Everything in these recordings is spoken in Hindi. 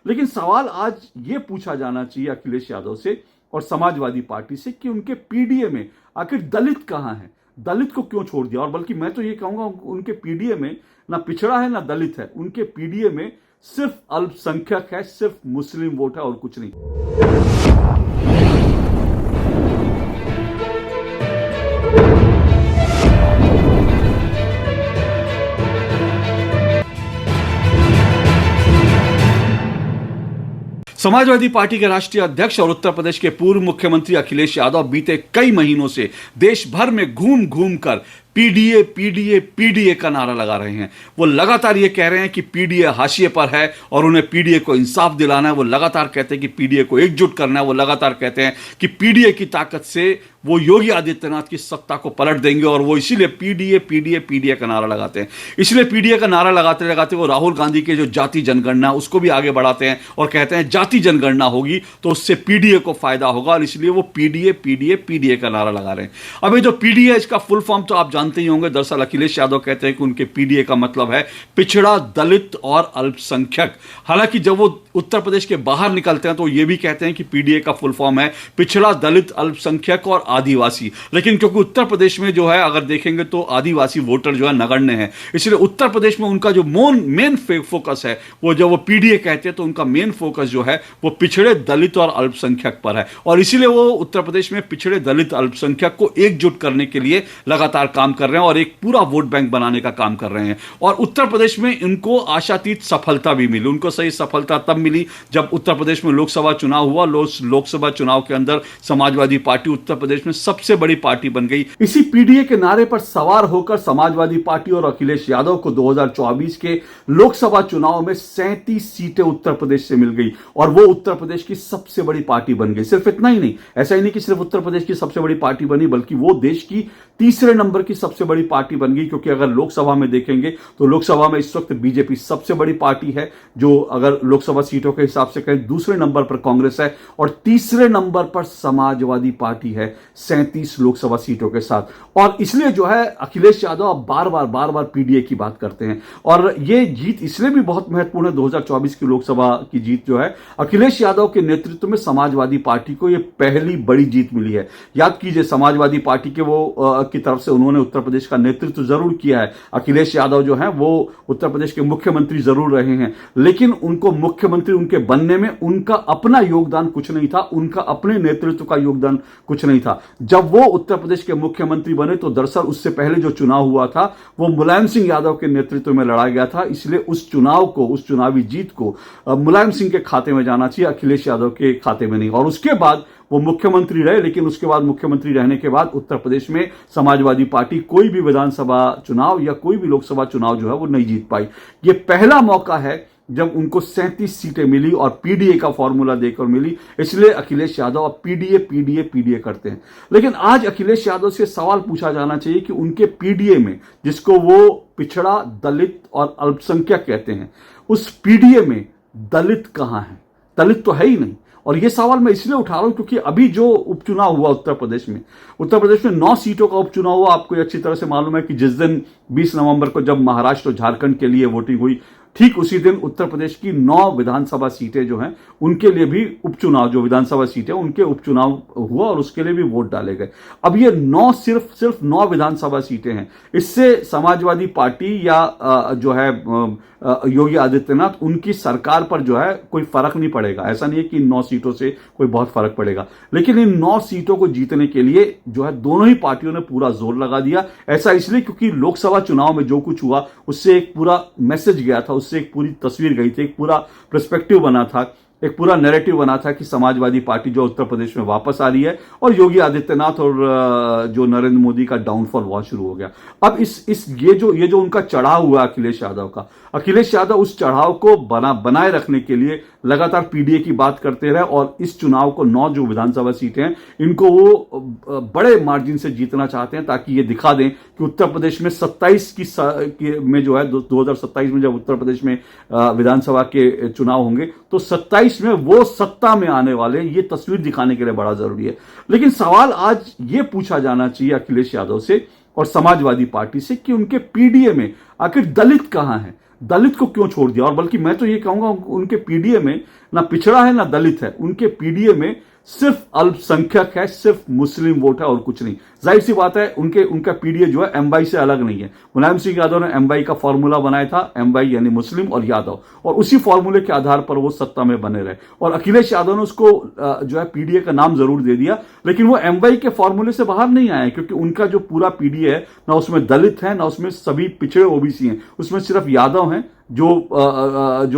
लेकिन सवाल आज ये पूछा जाना चाहिए अखिलेश यादव से और समाजवादी पार्टी से कि उनके पीडीए में आखिर दलित कहां है, दलित को क्यों छोड़ दिया। और बल्कि मैं तो ये कहूंगा उनके पीडीए में ना पिछड़ा है ना दलित है, उनके पीडीए में सिर्फ अल्पसंख्यक है, सिर्फ मुस्लिम वोट है और कुछ नहीं। समाजवादी पार्टी के राष्ट्रीय अध्यक्ष और उत्तर प्रदेश के पूर्व मुख्यमंत्री अखिलेश यादव बीते कई महीनों से देश भर में घूम घूम कर पीडीए पीडीए पीडीए का नारा लगा रहे हैं। वो लगातार ये कह रहे हैं कि पीडीए हाशिए पर है और उन्हें पीडीए को इंसाफ दिलाना है। वो लगातार कहते हैं कि पीडीए को एकजुट करना है। वो लगातार कहते हैं कि पीडीए की ताकत से वो योगी आदित्यनाथ की सत्ता को पलट देंगे और वो इसीलिए पीडीए पीडीए पीडीए का नारा लगाते हैं। इसलिए पीडीए का नारा लगाते लगाते वो राहुल गांधी के जो जाति जनगणना उसको भी आगे बढ़ाते हैं और कहते हैं जाति जनगणना होगी तो उससे पीडीए को फायदा होगा और इसलिए वो पीडीए पीडीए पीडीए का नारा लगा रहे हैं। अब ये जो पीडीए इसका फुल फॉर्म तो आप जानते ही होंगे। दरअसल अखिलेश यादव कहते हैं कि उनके पीडीए का मतलब है पिछड़ा, दलित और अल्पसंख्यक। हालांकि जब वो उत्तर प्रदेश के बाहर निकलते हैं तो ये भी कहते हैं कि पीडीए का फुल फॉर्म है पिछड़ा, दलित, अल्पसंख्यक और आदिवासी। लेकिन क्योंकि उत्तर प्रदेश में जो है अगर देखेंगे तो आदिवासी वोटर जो है नगण्य है, इसलिए उत्तर प्रदेश में उनका जो मेन फोकस है वो जब वो पीडीए कहते हैं तो उनका मेन फोकस जो है वो पिछड़े, दलित और अल्पसंख्यक पर है। और इसीलिए वो उत्तर प्रदेश में पिछड़े, दलित, अल्पसंख्यक को एकजुट करने के लिए लगातार काम कर रहे हैं और एक पूरा वोट बैंक बनाने का काम कर रहे हैं। और उत्तर प्रदेश में इनको आशातीत सफलता भी मिली। उनको सही सफलता तब मिली जब उत्तर प्रदेश में लोकसभा चुनाव हुआ। लोकसभा चुनाव के अंदर समाजवादी पार्टी उत्तर प्रदेश में सबसे बड़ी पार्टी बन गई। इसी पीडीए के नारे पर सवार होकर समाजवादी पार्टी और अखिलेश यादव को 2024 के लोकसभा चुनाव में 37 सीटें उत्तर प्रदेश से मिल गई और वो उत्तर प्रदेश की सबसे बड़ी पार्टी बन गई। सिर्फ इतना ही नहीं, ऐसा ही नहीं कि सिर्फ उत्तर प्रदेश की सबसे बड़ी पार्टी बनी, बल्कि वो देश की तीसरे नंबर की सबसे बड़ी पार्टी बन गई। क्योंकि अगर लोकसभा में देखेंगे तो लोकसभा में इस वक्त बीजेपी सबसे बड़ी पार्टी है, जो अगर लोकसभा सीटों के हिसाब से कहें दूसरे नंबर पर कांग्रेस है और तीसरे नंबर पर समाजवादी पार्टी है 37 लोकसभा सीटों के साथ। और इसलिए जो है अखिलेश यादव अब बार बार पीडीए की बात करते हैं और ये जीत इसलिए भी बहुत महत्वपूर्ण है। 2024 की लोकसभा की जीत जो है अखिलेश यादव के नेतृत्व में समाजवादी पार्टी को यह पहली बड़ी जीत मिली है। याद कीजिए, समाजवादी पार्टी के वो की तरफ से उन्होंने उत्तर प्रदेश का नेतृत्व जरूर किया है। अखिलेश यादव जो है वो उत्तर प्रदेश के मुख्यमंत्री जरूर रहे हैं, लेकिन उनको मुख्यमंत्री उनके बनने में उनका अपना योगदान कुछ नहीं था, उनका अपने नेतृत्व का योगदान कुछ नहीं था। जब वो उत्तर प्रदेश के मुख्यमंत्री बने तो दरअसल उससे पहले जो चुनाव हुआ था वो मुलायम सिंह यादव के नेतृत्व में लड़ा गया था। इसलिए उस चुनाव को, उस चुनावी जीत को मुलायम सिंह के खाते में जाना चाहिए, अखिलेश यादव के खाते में नहीं। और उसके बाद वो मुख्यमंत्री रहे, लेकिन उसके बाद मुख्यमंत्री रहने के बाद उत्तर प्रदेश में समाजवादी पार्टी कोई भी विधानसभा चुनाव या कोई भी लोकसभा चुनाव जो है वो नहीं जीत पाई। ये पहला मौका है जब उनको 37 सीटें मिली और पीडीए का फॉर्मूला देकर मिली। इसलिए अखिलेश यादव अब पीडीए पीडीए पीडीए करते हैं। लेकिन आज अखिलेश यादव से सवाल पूछा जाना चाहिए कि उनके पीडीए में, जिसको वो पिछड़ा, दलित और अल्पसंख्यक कहते हैं, उस पीडीए में दलित कहां है? दलित तो है ही नहीं। और यह सवाल मैं इसलिए उठा रहा हूं क्योंकि अभी जो उपचुनाव हुआ उत्तर प्रदेश में 9 सीटों का उपचुनाव हुआ। आपको अच्छी तरह से मालूम है कि जिस दिन 20 नवंबर को जब महाराष्ट्र और झारखंड के लिए वोटिंग हुई, ठीक उसी दिन उत्तर प्रदेश की 9 विधानसभा सीटें जो हैं उनके लिए भी उपचुनाव, जो विधानसभा सीटें उनके उपचुनाव हुआ और उसके लिए भी वोट डाले गए। अब ये 9 सिर्फ 9 विधानसभा सीटें हैं। इससे समाजवादी पार्टी या जो है योगी आदित्यनाथ, उनकी सरकार पर जो है कोई फर्क नहीं पड़ेगा। ऐसा नहीं है कि 9 सीटों से कोई बहुत फर्क पड़ेगा, लेकिन इन 9 सीटों को जीतने के लिए जो है दोनों ही पार्टियों ने पूरा जोर लगा दिया। ऐसा इसलिए क्योंकि लोकसभा चुनाव में जो कुछ हुआ उससे एक पूरा मैसेज गया था, उससे एक पूरी तस्वीर गई थी, एक पूरा पर्सपेक्टिव बना था, एक पूरा नैरेटिव बना था कि समाजवादी पार्टी जो उत्तर प्रदेश में वापस आ रही है और योगी आदित्यनाथ और जो नरेंद्र मोदी का डाउनफॉल हुआ शुरू हो गया। अब ये जो उनका चढ़ाव हुआ अखिलेश यादव उस चढ़ाव को बनाए रखने के लिए लगातार पीडीए की बात करते रहे और इस चुनाव को 9 जो विधानसभा सीटें हैं इनको वो बड़े मार्जिन से जीतना चाहते हैं, ताकि ये दिखा दें कि उत्तर प्रदेश में 27 में जो है 2027 में जब उत्तर प्रदेश में विधानसभा के चुनाव होंगे तो 27 में वो सत्ता में आने वाले, ये तस्वीर दिखाने के लिए बड़ा जरूरी है। लेकिन सवाल आज ये पूछा जाना चाहिए अखिलेश यादव से और समाजवादी पार्टी से कि उनके पीडीए में आखिर दलित कहां है? दलित को क्यों छोड़ दिया? और बल्कि मैं तो ये कहूंगा उनके पीडीए में ना पिछड़ा है ना दलित है, उनके पीडीए में सिर्फ अल्पसंख्यक है, सिर्फ मुस्लिम वोट है और कुछ नहीं। जाहिर सी बात है उनका पीडीए जो है एमवाई से अलग नहीं है। मुलायम सिंह यादव ने एमवाई का फॉर्मूला बनाया था, एमवाई यानी मुस्लिम और यादव, और उसी फॉर्मूले के आधार पर वो सत्ता में बने रहे। और अखिलेश यादव ने उसको जो है पीडीए का नाम जरूर दे दिया, लेकिन वो एमवाई के फॉर्मूले से बाहर नहीं आए, क्योंकि उनका जो पूरा पीडीए है ना उसमें दलित है ना उसमें सभी पिछड़े ओबीसी हैं, उसमें सिर्फ यादव हैं जो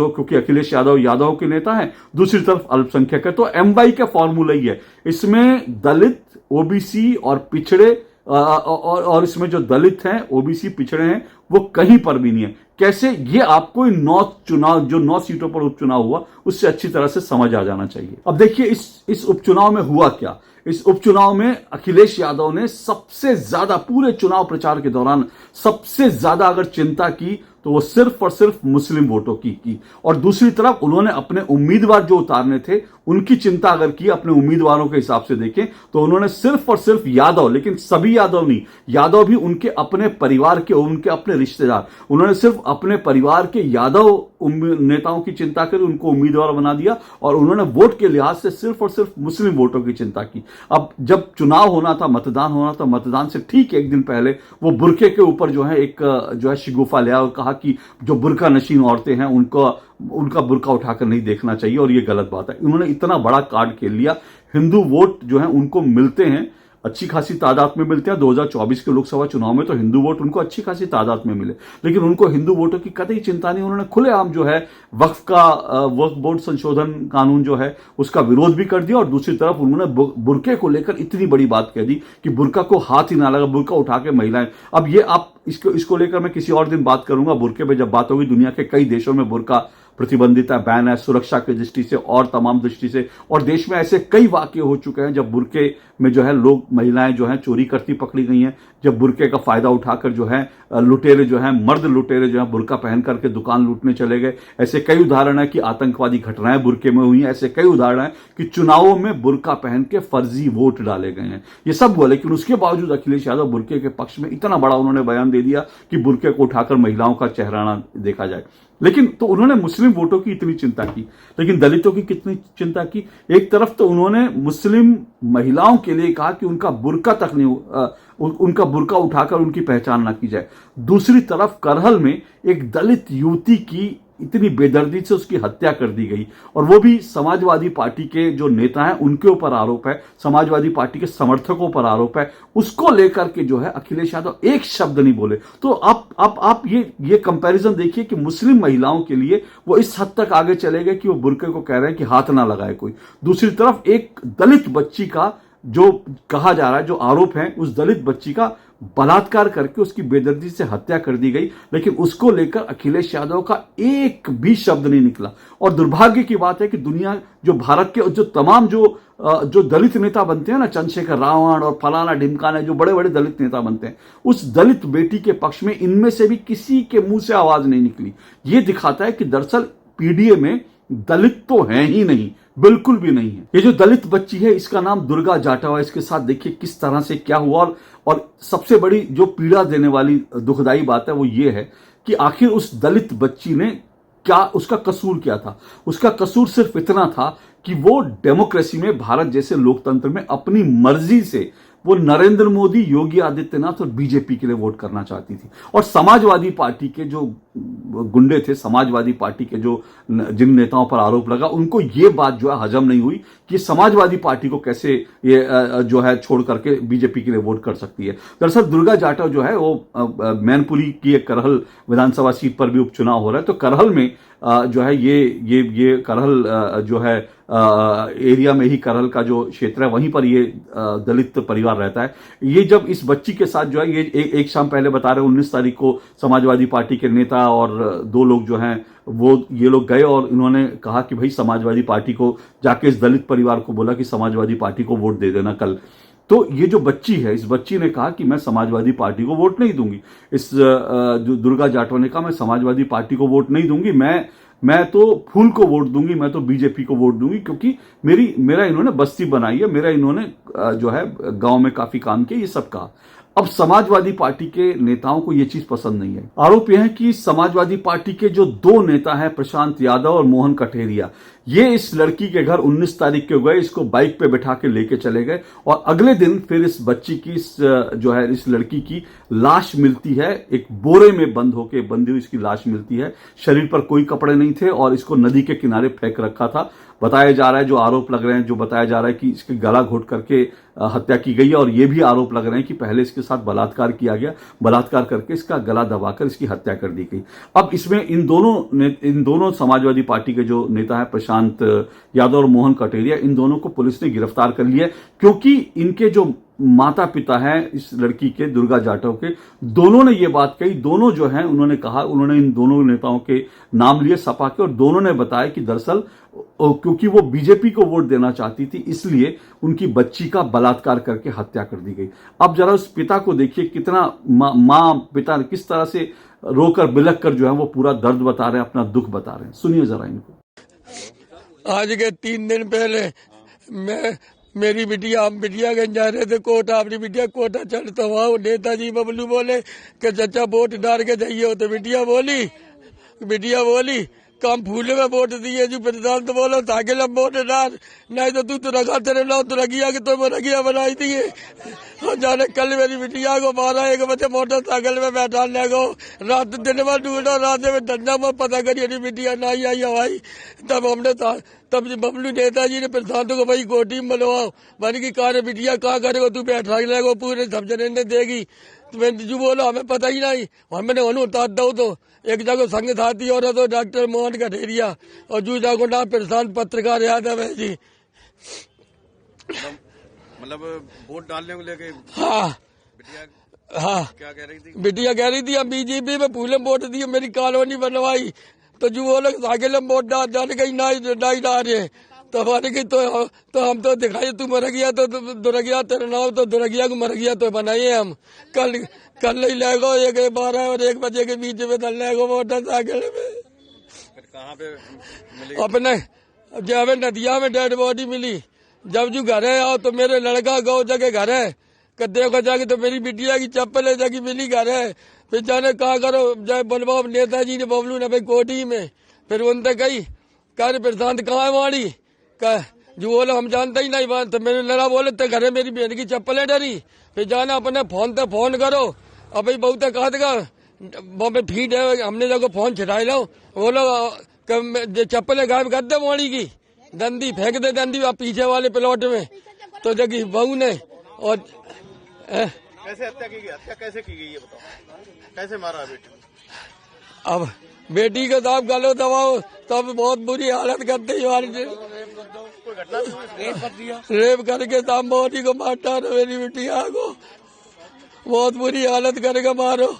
क्योंकि अखिलेश यादव यादव के नेता हैं, दूसरी तरफ अल्पसंख्यक है। तो एमवाई का फॉर्मूला ही है, इसमें दलित, ओबीसी और पिछड़े और इसमें जो दलित हैं, ओबीसी, पिछड़े हैं, वो कहीं पर भी नहीं है। कैसे? ये आपको इन 9 सीटों पर उपचुनाव हुआ उससे अच्छी तरह से समझ आ जाना चाहिए। अब देखिए इस उपचुनाव में हुआ क्या। इस उपचुनाव में अखिलेश यादव ने सबसे ज्यादा पूरे चुनाव प्रचार के दौरान सबसे ज्यादा अगर चिंता की तो वो सिर्फ और सिर्फ मुस्लिम वोटों की। और दूसरी तरफ उन्होंने अपने उम्मीदवार जो उतारने थे उनकी चिंता अगर की, अपने उम्मीदवारों के हिसाब से देखें तो उन्होंने सिर्फ और सिर्फ यादव, लेकिन सभी यादव नहीं, यादव भी उनके अपने परिवार के, उनके अपने रिश्तेदार, उन्होंने सिर्फ अपने परिवार के यादव नेताओं की चिंता करी, उनको उम्मीदवार बना दिया और उन्होंने वोट के लिहाज से सिर्फ और सिर्फ मुस्लिम वोटों की चिंता की। अब जब चुनाव होना था, मतदान होना था, मतदान से ठीक एक दिन पहले वो बुरके के ऊपर जो है एक जो है शिगुफा लिया और कहा कि जो बुरका नशीन औरतें हैं उनका बुरका उठाकर नहीं देखना चाहिए और ये गलत बात है। उन्होंने इतना बड़ा कार्ड खेल लिया। हिंदू वोट जो है उनको मिलते हैं, अच्छी खासी तादाद में मिलते हैं। 2024 के लोकसभा चुनाव में तो हिंदू वोट उनको अच्छी खासी तादाद में मिले, लेकिन उनको हिंदू वोटों की कतई चिंता नहीं। उन्होंने खुलेआम जो है वक्फ बोर्ड संशोधन कानून जो है उसका विरोध भी कर दिया और दूसरी तरफ उन्होंने बुरके को लेकर इतनी बड़ी बात कह दी कि बुरका को हाथ ही ना लगा, बुरका उठा के महिलाएं। अब ये आप इसको लेकर मैं किसी और दिन बात करूंगा। बुरके पे जब बात होगी, दुनिया के कई देशों में बुरका प्रतिबंधित है, बैन है, सुरक्षा की दृष्टि से और तमाम दृष्टि से। और देश में ऐसे कई वाकये हो चुके हैं जब बुरके में जो है लोग, महिलाएं जो हैं चोरी करती पकड़ी गई हैं, जब बुरके का फायदा उठाकर जो है लुटेरे जो हैं, मर्द लुटेरे जो हैं बुरका पहन करके दुकान लूटने चले गए। ऐसे कई उदाहरण है कि आतंकवादी घटनाएं बुरके में हुई हैं। ऐसे कई उदाहरण है कि चुनावों में बुरका पहन के फर्जी वोट डाले गए हैं। ये सब हुआ, लेकिन उसके बावजूद अखिलेश यादव बुरके के पक्ष में इतना बड़ा उन्होंने बयान दे दिया कि बुरके को उठाकर महिलाओं का चेहराना देखा जाए। लेकिन तो उन्होंने मुस्लिम वोटों की इतनी चिंता की, लेकिन दलितों की कितनी चिंता की? एक तरफ तो उन्होंने मुस्लिम महिलाओं के लिए कहा कि उनका बुरका तक नहीं, उनका बुरका उठाकर उनकी पहचान ना की जाए। दूसरी तरफ करहल में एक दलित युवती की इतनी बेदर्दी से उसकी हत्या कर दी गई, और वो भी समाजवादी पार्टी के जो नेता हैं उनके ऊपर आरोप है, समाजवादी पार्टी के समर्थकों पर आरोप है। उसको लेकर के जो है अखिलेश यादव एक शब्द नहीं बोले। तो आप ये कंपैरिजन देखिए कि मुस्लिम महिलाओं के लिए वो इस हद तक आगे चले गए कि वो बुरके को कह रहे हैं कि हाथ ना लगाए कोई। दूसरी तरफ एक दलित बच्ची का जो कहा जा रहा है, जो आरोप है, उस दलित बच्ची का बलात्कार करके उसकी बेदर्दी से हत्या कर दी गई, लेकिन उसको लेकर अखिलेश यादव का एक भी शब्द नहीं निकला। और दुर्भाग्य की बात है कि दुनिया, जो भारत के जो तमाम जो दलित नेता बनते हैं ना, चंद्रशेखर रावण और फलाना ढिमकाना, जो बड़े बड़े दलित नेता बनते हैं, उस दलित बेटी के पक्ष में इनमें से भी किसी के मुंह से आवाज नहीं निकली। ये दिखाता है कि दरअसल पीडीए में दलित तो है ही नहीं, बिल्कुल भी नहीं है। ये जो दलित बच्ची है इसका नाम दुर्गा जाटव है। इसके साथ देखिए किस तरह से क्या हुआ। और सबसे बड़ी जो पीड़ा देने वाली दुखदाई बात है वो ये है कि आखिर उस दलित बच्ची ने क्या, उसका कसूर क्या था? उसका कसूर सिर्फ इतना था कि वो डेमोक्रेसी में, भारत जैसे लोकतंत्र में अपनी मर्जी से वो नरेंद्र मोदी, योगी आदित्यनाथ और बीजेपी के लिए वोट करना चाहती थी। और समाजवादी पार्टी के जो गुंडे थे, समाजवादी पार्टी के जो जिन नेताओं पर आरोप लगा, उनको ये बात जो है हजम नहीं हुई कि समाजवादी पार्टी को कैसे ये जो है छोड़ करके बीजेपी के लिए वोट कर सकती है। दरअसल दुर्गा जाटव जो है वो मैनपुरी की एक करहल विधानसभा सीट पर भी उपचुनाव हो रहा है। तो करहल में जो है ये करहल जो है एरिया में ही, करहल का जो क्षेत्र है वहीं पर ये दलित परिवार रहता है। ये जब इस बच्ची के साथ जो है ये एक शाम पहले बता रहे 19 तारीख को समाजवादी पार्टी के नेता और 2 लोग जो हैं ये लोग गए और इन्होंने कहा कि भाई समाजवादी पार्टी को जाके इस दलित परिवार को बोला कि समाजवादी पार्टी को वोट दे देना कल। तो ये जो बच्ची है, इस बच्ची ने कहा कि मैं समाजवादी पार्टी को वोट नहीं दूंगी। इस दुर्गा जाटव ने कहा मैं समाजवादी पार्टी को वोट नहीं दूंगी, मैं तो फूल को वोट दूंगी, मैं तो बीजेपी को वोट दूंगी, क्योंकि मेरा इन्होंने बस्ती बनाई है, मेरा इन्होंने जो है गांव में काफी काम किया, ये सब कहा। अब समाजवादी पार्टी के नेताओं को यह चीज पसंद नहीं है। आरोप यह है कि समाजवादी पार्टी के जो दो नेता हैं, प्रशांत यादव और मोहन कठेरिया, ये इस लड़की के घर 19 तारीख को गए, इसको बाइक पे बैठा के लेके चले गए और अगले दिन फिर इस बच्ची की इस लड़की की लाश मिलती है। एक बोरे में बंदी हुई इसकी लाश मिलती है। शरीर पर कोई कपड़े नहीं थे और इसको नदी के किनारे फेंक रखा था। बताया जा रहा है, जो आरोप लग रहे हैं, जो बताया जा रहा है कि इसके गला घोट करके हत्या की गई है और ये भी आरोप लग रहे हैं कि पहले इसके साथ बलात्कार किया गया, बलात्कार करके इसका गला दबाकर इसकी हत्या कर दी गई। अब इसमें इन दोनों समाजवादी पार्टी के जो नेता हैं, प्रशांत यादव और मोहन कटेरिया, इन दोनों को पुलिस ने गिरफ्तार कर लिया क्योंकि इनके जो माता पिता हैं इस लड़की के, दुर्गा जाटव के, दोनों ने ये बात कही। दोनों जो हैं उन्होंने इन दोनों नेताओं के नाम लिए सपा के, और दोनों ने बताया कि दरअसल क्योंकि वो बीजेपी को वोट देना चाहती थी, इसलिए उनकी बच्ची का बलात्कार करके हत्या कर दी गई। अब जरा उस पिता को देखिए, कितना माँ पिता किस तरह से रोकर बिलख कर जो है वो पूरा दर्द बता रहे हैं, अपना दुख बता रहे हैं। सुनिए जरा इनको। आज के 3 दिन पहले मेरी बिटिया गंज जा रहे थे कोटा, अपनी बिटिया कोटा चढ़ता हुआ नेताजी बबलू बोले कि चाचा वोट डाल के जाइए, तो बिटिया बोली कम फूले में वोट दिए जी प्रधान, तो बोलो ताकि हम वोट डाल, नहीं तो तू रखा तेरे नाम तो रगिया कि तो रगिया बनाई दिए। और जाने कल मेरी बिटिया को 12-1 बजे मोटरसाइकिल में बैठा ले गो, रात दिन में ढूंढो, रात में धंधा में पता करिए बिटिया नहीं आई हवाई। तब बबलू नेताजी ने प्रधान को भाई कोटी में बुलवाओ, बन की कार बिटिया कहाँ करेगा, तू बैठा ले पूरे समझने ने देगी। तो मैंने जो बोला हमें पता ही नहीं, मैंने उतार दो। तो एक जगह संग साथी और तो डॉक्टर मोहन कठेरिया और जो जगह नाम प्रशांत पत्रकार यादव है जी। मतलब वोट डालने को लेके हाँ क्या कह रही थी? बिटिया कह रही थी हम बीजेपी में फूले वोट दिए, मेरी कॉलोनी बनवाई, तो जो वो लोग साइकिल में वोट डाल गई नहीं डाल रहे, तो हमारे की तो हम तो दिखाई तू मर गया तो दुरगिया तेरा नाम तो दुरगिया को मर गया तो बनाइए हम कल नहीं लगो 12 और 1 बजे के बीच में दल लगो मोटरसाइकिल में। कहाँ पे मिली? अपने जब नदिया में डेड बॉडी मिली, जब जो घर है आओ तो मेरे लड़का गौ जगह घर है, कद्दे को जाके तो मेरी बिटिया की चप्पल है जगह मिली घर है। फिर जाने कहा करो जब बनवाओ नेताजी ने बबलू ने भाई कोटी में, फिर उनसे कही कह प्रशांत कहाँ है माड़ी, जो बोले हम जानते ही नहीं बात, तो मेरे लड़ा बोले तो घरे मेरी बहन की चप्पल है डरी। फिर जाना अपने फोन पे फोन करो, अब भाई बहुत कहा था बॉम्बे फीड है, हमने जगह फोन छिटाई लो, वो लोग चप्पल गायब कर दे मोड़ी की, दंदी फेंक दे दंदी आप पीछे वाले प्लॉट में, तो जगह बहू ने। और कैसे हत्या की गई? हत्या कैसे की गई ये बताओ, कैसे मारा बेटी? अब बेटी के साथ गलो दबाओ तब बहुत बुरी हालत करते रेप करके साम बॉडी को मारता मेरी बिटिया को, बहुत बुरी हालत करके मारो।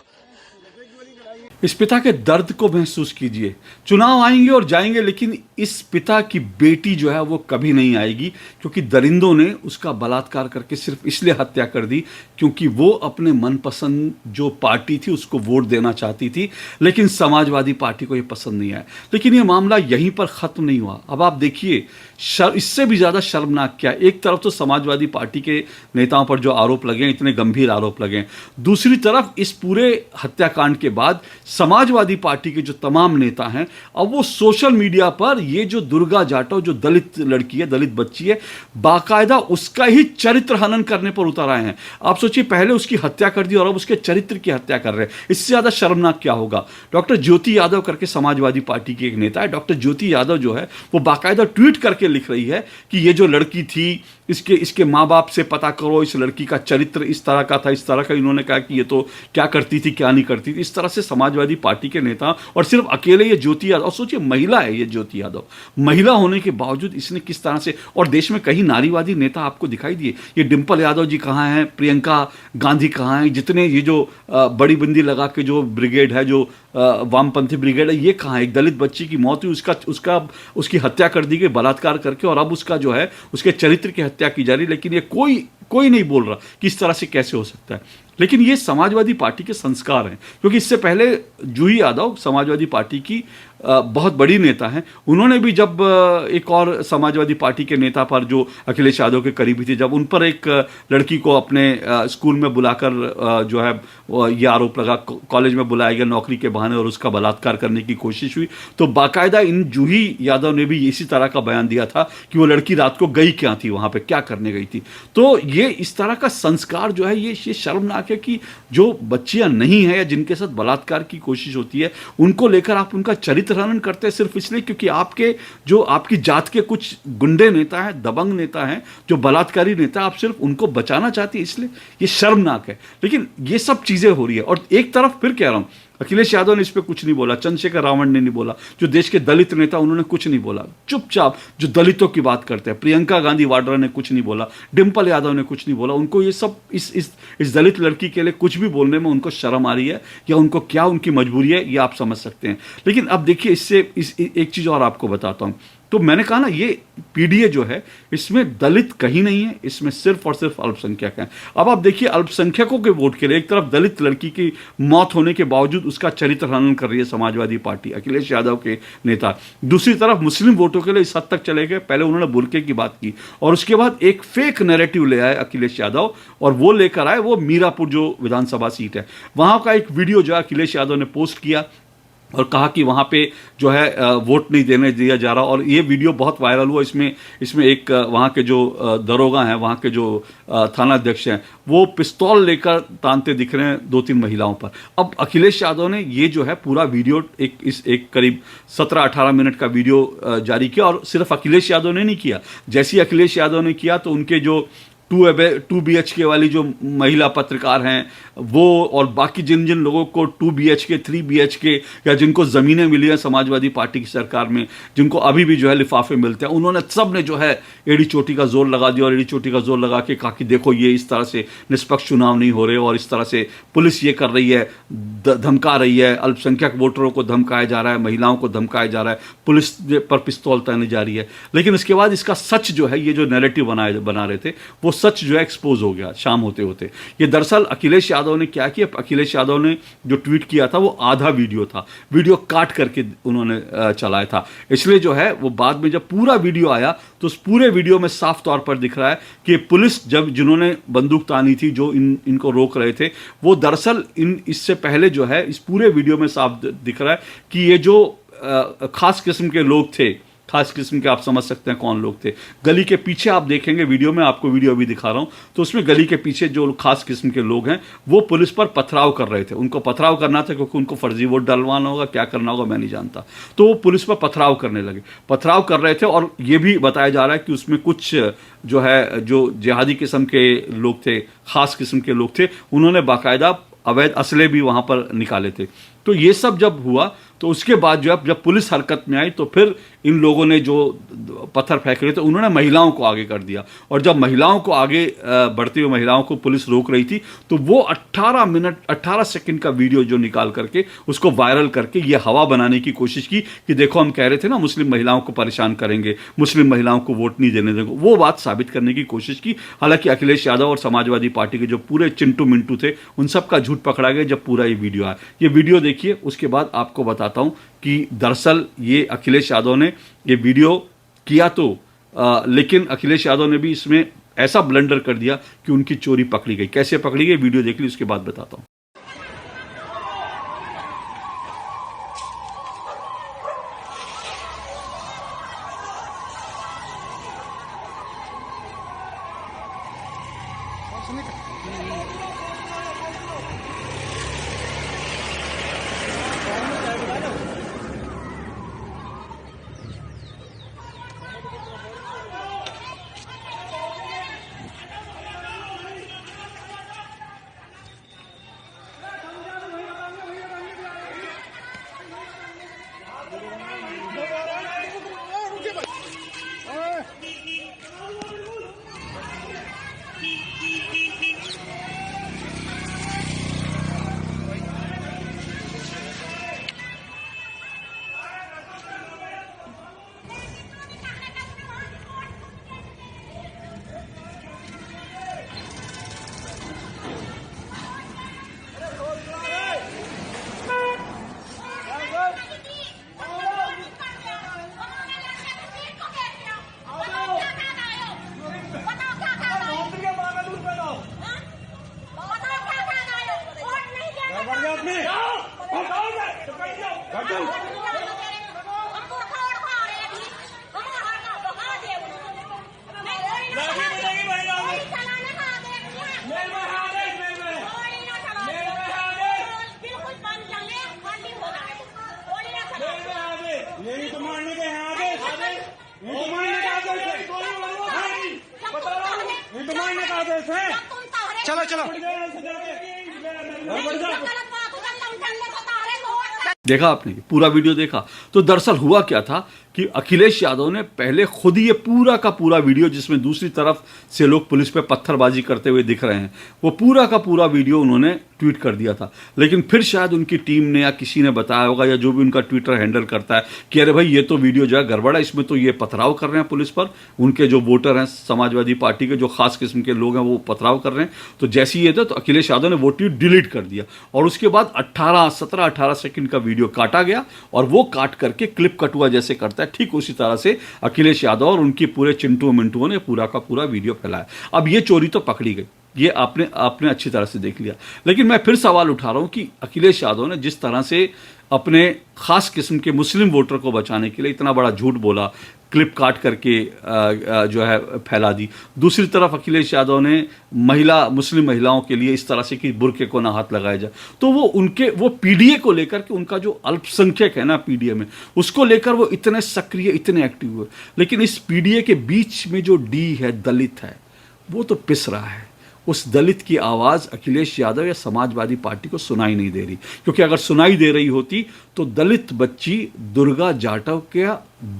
इस पिता के दर्द को महसूस कीजिए। चुनाव आएंगे और जाएंगे, लेकिन इस पिता की बेटी जो है वो कभी नहीं आएगी, क्योंकि दरिंदों ने उसका बलात्कार करके सिर्फ इसलिए हत्या कर दी क्योंकि वो अपने मनपसंद जो पार्टी थी उसको वोट देना चाहती थी, लेकिन समाजवादी पार्टी को ये पसंद नहीं आया। लेकिन ये मामला यहीं पर ख़त्म नहीं हुआ। अब आप देखिए, इससे भी ज़्यादा शर्मनाक क्या, एक तरफ तो समाजवादी पार्टी के नेताओं पर जो आरोप लगे, इतने गंभीर आरोप लगे, दूसरी तरफ इस पूरे हत्याकांड के बाद समाजवादी पार्टी के जो तमाम नेता हैं, अब वो सोशल मीडिया पर ये जो दुर्गा जाटव, जो दलित लड़की है, दलित बच्ची है, बाकायदा उसका ही चरित्र हनन करने पर उतर आए हैं। आप सोचिए, पहले उसकी हत्या कर दी और अब उसके चरित्र की हत्या कर रहे हैं। इससे ज़्यादा शर्मनाक क्या होगा। डॉक्टर ज्योति यादव करके समाजवादी पार्टी की एक नेता है, डॉक्टर ज्योति यादव जो है वो बाकायदा ट्वीट करके लिख रही है कि ये जो लड़की थी, इसके माँ बाप से पता करो, इस लड़की का चरित्र इस तरह का था, इस तरह का। इन्होंने कहा कि ये तो क्या करती थी क्या नहीं करती थी। इस तरह से समाजवादी पार्टी के नेता, और सिर्फ अकेले ये ज्योति यादव, और सोचिए महिला है ये ज्योति यादव, महिला होने के बावजूद इसने किस तरह से, और देश में कहीं नारीवादी नेता आपको दिखाई दिए? ये डिम्पल यादव जी कहाँ हैं, प्रियंका गांधी कहाँ हैं, जितने ये जो बड़ी बंदी लगा के जो ब्रिगेड है, जो वामपंथी ब्रिगेड है, ये कहाँ है? एक दलित बच्ची की मौत हुई, उसकी हत्या कर दी गई बलात्कार करके, और अब उसका जो है उसके चरित्र की हत्या की जा रही, लेकिन ये कोई नहीं बोल रहा कि इस तरह से कैसे हो सकता है। लेकिन ये समाजवादी पार्टी के संस्कार हैं, क्योंकि इससे पहले जूही यादव समाजवादी पार्टी की बहुत बड़ी नेता हैं, उन्होंने भी जब एक और समाजवादी पार्टी के नेता पर जो अखिलेश यादव के करीबी थे, जब उन पर एक लड़की को अपने स्कूल में बुलाकर जो है ये आरोप लगा, कॉलेज में बुलाया गया नौकरी के बहाने और उसका बलात्कार करने की कोशिश हुई, तो बाकायदा इन जूही यादव ने भी इसी तरह का बयान दिया था कि वो लड़की रात को गई क्या थी, वहां पे क्या करने गई थी। तो ये इस तरह का संस्कार जो है ये शर्मनाक है कि जो बच्चियां नहीं है या जिनके साथ बलात्कार की कोशिश होती है उनको लेकर आप उनका चरित्र हनन करते हैं सिर्फ इसलिए क्योंकि आपकी जात के कुछ गुंडे नेता हैं, दबंग नेता हैं, जो बलात्कारी नेता, आप सिर्फ उनको बचाना चाहती है, इसलिए ये शर्मनाक है। लेकिन ये सब चीजें हो रही है और एक तरफ फिर कह रहा हूं अखिलेश यादव ने इस पे कुछ नहीं बोला, चंद्रशेखर रावण ने नहीं बोला, जो देश के दलित नेता उन्होंने कुछ नहीं बोला, चुपचाप जो दलितों की बात करते हैं, प्रियंका गांधी वाड्रा ने कुछ नहीं बोला, डिंपल यादव ने कुछ नहीं बोला, उनको ये सब इस दलित लड़की के लिए कुछ भी बोलने में उनको शर्म आ रही है या उनको क्या उनकी मजबूरी है ये आप समझ सकते हैं। लेकिन अब देखिए एक चीज और आपको बताता हूं, तो मैंने कहा ना ये पीडीए जो है इसमें दलित कहीं नहीं है, इसमें सिर्फ और सिर्फ अल्पसंख्यक हैं। अब आप देखिए अल्पसंख्यकों के वोट के लिए एक तरफ दलित लड़की की मौत होने के बावजूद उसका चरित्र हनन कर रही है समाजवादी पार्टी, अखिलेश यादव के नेता, दूसरी तरफ मुस्लिम वोटों के लिए इस हद तक चले गए, पहले उन्होंने बुर्के की बात की और उसके बाद एक फेक नैरेटिव ले आए अखिलेश यादव और वो लेकर आए वो मीरापुर जो विधानसभा सीट है वहां का एक वीडियो जो अखिलेश यादव ने पोस्ट किया और कहा कि वहाँ पे जो है वोट नहीं देने दिया जा रहा, और ये वीडियो बहुत वायरल हुआ। इसमें एक वहाँ के जो दरोगा हैं, वहाँ के जो थाना अध्यक्ष हैं, वो पिस्तौल लेकर तानते दिख रहे हैं 2-3 महिलाओं पर। अब अखिलेश यादव ने ये जो है पूरा वीडियो एक करीब 17-18 मिनट का वीडियो जारी किया और सिर्फ अखिलेश यादव ने नहीं किया, जैसे ही अखिलेश यादव ने किया तो उनके जो 2 BHK वाली जो महिला पत्रकार हैं वो और बाकी जिन जिन लोगों को 2 BHK 3 BHK या जिनको ज़मीनें मिली हैं समाजवादी पार्टी की सरकार में, जिनको अभी भी जो है लिफाफे मिलते हैं, उन्होंने सब ने जो है एड़ी चोटी का जोर लगा दिया और एड़ी चोटी का जोर लगा के कहा कि देखो ये इस तरह से निष्पक्ष चुनाव नहीं हो रहे और इस तरह से पुलिस ये कर रही है, धमका रही है, अल्पसंख्यक वोटरों को धमकाया जा रहा है, महिलाओं को धमकाया जा रहा है, पुलिस पर पिस्तौल तानी जा रही है। लेकिन इसके बाद इसका सच जो है ये जो नैरेटिव बना रहे थे वो सच जो है एक्सपोज हो गया शाम होते होते। ये दरअसल अखिलेश यादव ने क्या किया, अखिलेश यादव ने जो ट्वीट किया था वो आधा वीडियो था, वीडियो काट करके उन्होंने चलाया था, इसलिए जो है वो बाद में जब पूरा वीडियो आया तो उस पूरे वीडियो में साफ तौर पर दिख रहा है कि पुलिस जिन्होंने बंदूक तानी थी, जो इनको रोक रहे थे, वो दरअसल इससे पहले जो है इस पूरे वीडियो में साफ दिख रहा है कि ये जो खास किस्म के लोग थे, खास किस्म के आप समझ सकते हैं कौन लोग थे। गली के पीछे आप देखेंगे वीडियो में, आपको वीडियो अभी दिखा रहा हूं, तो उसमें गली के पीछे जो खास किस्म के लोग हैं वो पुलिस पर पथराव कर रहे थे। उनको पथराव करना था क्योंकि उनको फर्जी वोट डलवाना होगा, क्या करना होगा मैं नहीं जानता, तो वो पुलिस पर पथराव करने लगे, पथराव कर रहे थे। और ये भी बताया जा रहा है कि उसमें कुछ जो है जो जिहादी किस्म के लोग थे, खास किस्म के लोग थे, उन्होंने बाकायदा अवैध असले भी वहां पर निकाले थे। तो ये सब जब हुआ तो उसके बाद जब पुलिस हरकत में आई तो फिर इन लोगों ने जो पत्थर फेंक रहे थे उन्होंने महिलाओं को आगे कर दिया, और जब महिलाओं को आगे बढ़ती हुई महिलाओं को पुलिस रोक रही थी तो वो 18 सेकंड का वीडियो जो निकाल करके उसको वायरल करके ये हवा बनाने की कोशिश की कि देखो हम कह रहे थे ना मुस्लिम महिलाओं को परेशान करेंगे, मुस्लिम महिलाओं को वोट नहीं देने देंगे, वो बात साबित करने की कोशिश की। हालांकि अखिलेश यादव और समाजवादी पार्टी के जो पूरे चिंटू मिंटू थे उन सब का झूठ पकड़ा गया जब पूरा ये वीडियो आया। ये वीडियो देखिए, उसके बाद आपको बताता हूं कि दरअसल ये अखिलेश यादव ने ये वीडियो किया तो लेकिन अखिलेश यादव ने भी इसमें ऐसा ब्लंडर कर दिया कि उनकी चोरी पकड़ी गई। कैसे पकड़ी गई वीडियो देख ली, उसके बाद बताता हूं। चलो चलो देखा आपने पूरा वीडियो देखा। तो दरअसल हुआ क्या था कि अखिलेश यादव ने पहले खुद ये पूरा का पूरा वीडियो, जिसमें दूसरी तरफ से लोग पुलिस पे पत्थरबाजी करते हुए दिख रहे हैं, वो पूरा का पूरा वीडियो उन्होंने ट्वीट कर दिया था। लेकिन फिर शायद उनकी टीम ने या किसी ने बताया होगा, या जो भी उनका ट्विटर हैंडल करता है, कि अरे भाई ये तो वीडियो जो है गड़बड़ है, इसमें तो ये पथराव कर रहे हैं पुलिस पर, उनके जो वोटर हैं समाजवादी पार्टी के जो खास किस्म के लोग हैं वो पथराव कर रहे हैं। तो जैसे ही ये था तो अखिलेश यादव ने वो ट्वीट डिलीट कर दिया और उसके बाद 17-18 सेकंड का वीडियो काटा गया और वो काट करके क्लिप कटुआ जैसे करता है, ठीक उसी तरह से अखिलेश यादव और उनके पूरे चिंटू मिंटुओं ने पूरा का पूरा वीडियो फैलाया। अब ये चोरी तो पकड़ी गई, ये आपने अच्छी तरह से देख लिया। लेकिन मैं फिर सवाल उठा रहा हूं कि अखिलेश यादव ने जिस तरह से अपने खास किस्म के मुस्लिम वोटर को बचाने के लिए इतना बड़ा झूठ बोला, क्लिप काट करके जो है फैला दी, दूसरी तरफ अखिलेश यादव ने मुस्लिम महिलाओं के लिए इस तरह से कि बुर्के को ना हाथ लगाया जाए, तो वो पीडीए को लेकर के, उनका जो अल्पसंख्यक है ना पीडीए में, उसको लेकर वो इतने सक्रिय, इतने एक्टिव हुए। लेकिन इस पीडीए के बीच में जो डी है, दलित है, वो तो पिस रहा है। उस दलित की आवाज़ अखिलेश यादव या समाजवादी पार्टी को सुनाई नहीं दे रही, क्योंकि अगर सुनाई दे रही होती तो दलित बच्ची दुर्गा जाटव के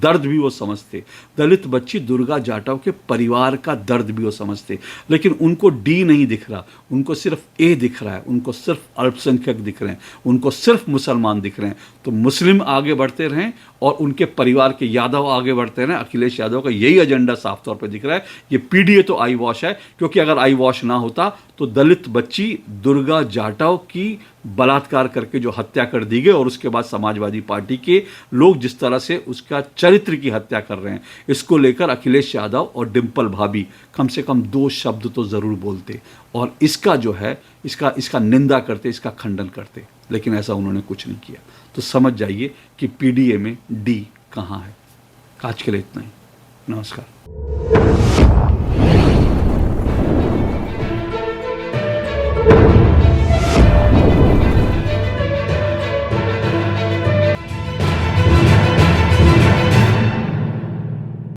दर्द भी वो समझते, दलित बच्ची दुर्गा जाटव के परिवार का दर्द भी वो समझते। लेकिन उनको डी नहीं दिख रहा, उनको सिर्फ ए दिख रहा है, उनको सिर्फ अल्पसंख्यक दिख रहे हैं, उनको सिर्फ मुसलमान दिख रहे हैं। तो मुस्लिम आगे बढ़ते रहें और उनके परिवार के यादव आगे बढ़ते रहें। अखिलेश यादव का यही एजेंडा साफ तौर पर दिख रहा है। ये पीडीए तो आई वॉश है, क्योंकि अगर आई वॉश ना होता तो दलित बच्ची दुर्गा जाटव की बलात्कार करके जो हत्या कर दी गई और उसके बाद समाजवादी पार्टी के लोग जिस तरह से उसका चरित्र की हत्या कर रहे हैं, इसको लेकर अखिलेश यादव और डिंपल भाभी कम से कम 2 शब्द तो ज़रूर बोलते और इसका जो है इसका निंदा करते, इसका खंडन करते। लेकिन ऐसा उन्होंने कुछ नहीं किया। तो समझ जाइए कि पीडीए में डी कहाँ है। आज के लिए इतना ही। नमस्कार।